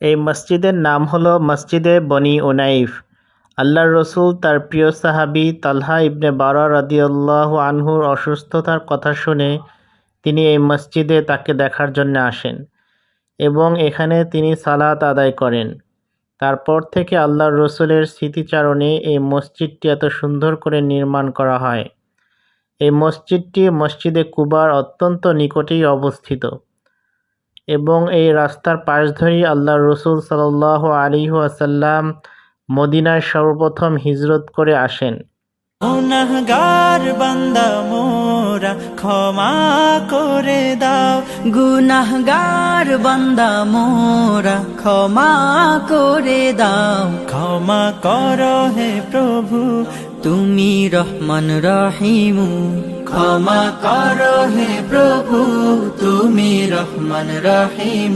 এই মসজিদের নাম হলো মসজিদে বনি উনাইফ। আল্লাহর রসুল তার প্রিয় সাহাবী তালহা ইবনে বারা রাদিয়াল্লাহু আনহুর অসুস্থতার কথা শুনে তিনি এই মসজিদে তাকে দেখার জন্য আসেন এবং এখানে তিনি সালাত আদায় করেন। তারপর থেকে আল্লাহর রসুলের স্মৃতিচারণে এই মসজিদটি এত সুন্দর করে নির্মাণ করা হয়। এই মসজিদটি মসজিদে কুবার অত্যন্ত নিকটেই অবস্থিত এবং এই রাস্তার পাশ ধরেই আল্লাহর রসুল সাল্লাল্লাহু আলাইহি ওয়াসাল্লাম মদিনায় সর্বপ্রথম হিজরত করে আসেন। গুনাহগার বান্দা মোরা ক্ষমা করে দাও, গুনাহগার বান্দা মোরা ক্ষমা করে দাও। ক্ষমা করো হে প্রভু, তুমি রহমান রহিম। ক্ষমা করো হে প্রভু, তুমি রহমান রহিম।